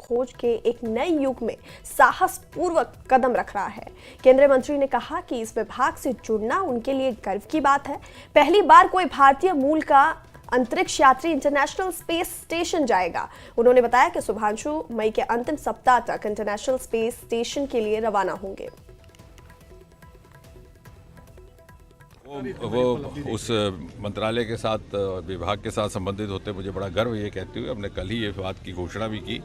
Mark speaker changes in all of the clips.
Speaker 1: खोज के एक नए युग में साहसपूर्वक कदम रख रहा है। केंद्रीय मंत्री ने कहा कि इस विभाग से जुड़ना उनके लिए गर्व की बात है। पहली बार कोई भारतीय मूल का अंतरिक्ष यात्री इंटरनेशनल स्पेस स्टेशन जाएगा। उन्होंने बताया कि शुभांशु मई के अंतिम सप्ताह तक इंटरनेशनल स्पेस स्टेशन के लिए रवाना होंगे।
Speaker 2: वो उस मंत्रालय के साथ, विभाग के साथ संबंधित होते मुझे बड़ा गर्व ये कहते हुए हमने कल ही ये बात की घोषणा भी की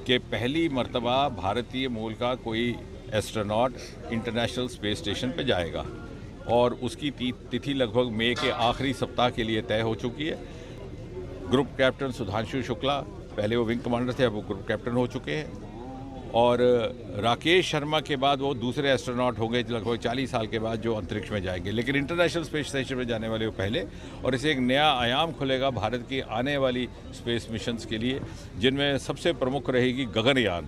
Speaker 2: कि पहली मर्तबा भारतीय मूल का कोई एस्ट्रोनॉट इंटरनेशनल स्पेस स्टेशन पे जाएगा और उसकी तिथि लगभग मई के आखिरी सप्ताह के लिए तय हो चुकी है। ग्रुप कैप्टन सुधांशु शुक्ला, पहले वो विंग कमांडर थे, अब वो ग्रुप कैप्टन हो चुके हैं और राकेश शर्मा के बाद वो दूसरे एस्ट्रोनॉट होंगे लगभग 40 साल के बाद जो अंतरिक्ष में जाएंगे। लेकिन इंटरनेशनल स्पेस स्टेशन में जाने वाले वो पहले, और इसे एक नया आयाम खुलेगा भारत की आने वाली स्पेस मिशंस के लिए, जिनमें सबसे प्रमुख रहेगी गगनयान,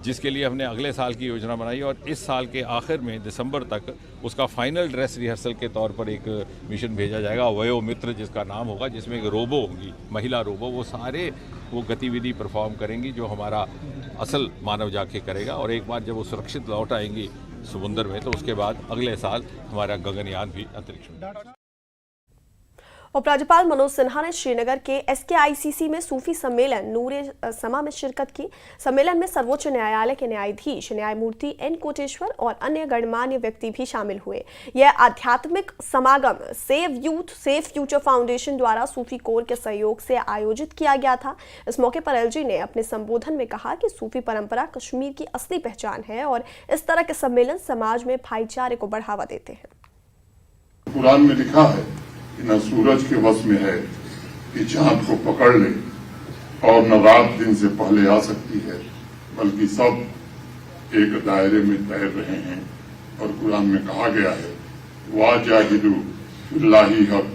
Speaker 2: जिसके लिए हमने अगले साल की योजना बनाई और इस साल के आखिर में दिसंबर तक उसका फाइनल ड्रेस रिहर्सल के तौर पर एक मिशन भेजा जाएगा, वयो मित्र जिसका नाम होगा, जिसमें एक रोबो होगी, महिला रोबो। वो सारे वो गतिविधि परफॉर्म करेंगी जो हमारा असल मानव जाके करेगा। और एक बार जब वो सुरक्षित लौट आएंगी समुद्र में, तो उसके बाद अगले साल हमारा गगनयान भी अंतरिक्ष में।
Speaker 1: उपराज्यपाल मनोज सिन्हा ने श्रीनगर के SKICC में सूफी सम्मेलन नूरे समा में शिरकत की। सम्मेलन में सर्वोच्च न्यायालय के न्यायाधीश न्यायमूर्ति N कोटेश्वर और अन्य गणमान्य व्यक्ति भी शामिल हुए। यह आध्यात्मिक समागम save youth save future foundation द्वारा सूफी कोर के सहयोग से आयोजित किया गया था। इस मौके पर LG ने अपने संबोधन में कहा कि सूफी परंपरा कश्मीर की असली पहचान है और इस तरह के सम्मेलन समाज में भाईचारे को बढ़ावा देते हैं।
Speaker 3: कुरान में लिखा है कि न सूरज के वश में है कि चांद को पकड़ ले और न रात दिन से पहले आ सकती है, बल्कि सब एक दायरे में तैर रहे हैं। और कुरान में कहा गया है, वा जाहिदू फिल्लाही हक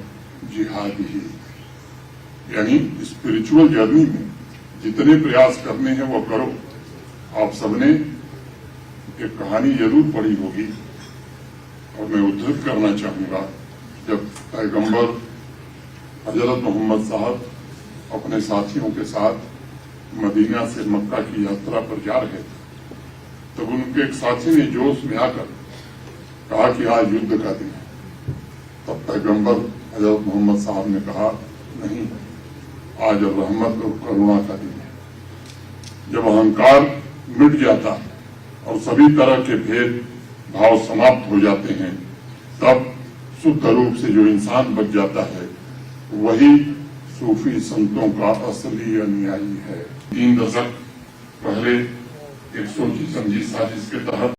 Speaker 3: जिहादी ही, यानी स्पिरिचुअल जर्नी में जितने प्रयास करने हैं वो करो। आप सबने एक कहानी जरूर पढ़ी होगी और मैं उद्धृत करना चाहूंगा। जब पैगंबर हजरत मोहम्मद साहब अपने साथियों के साथ मदीना से मक्का की यात्रा पर जा रहे थे, तब उनके एक साथी ने जोश में आकर कहा कि आज युद्ध का दिन है। तब पैगंबर हजरत मोहम्मद साहब ने कहा, नहीं, आज रहमत और करुणा का दिन है। जब अहंकार मिट जाता और सभी तरह के भेद भाव समाप्त हो जाते हैं, तब शुद्ध रूप से जो इंसान बच जाता है, वही सूफी संतों का असली अनुयायी है। 3 दशक पहले एक सोची समझी साजिश के तहत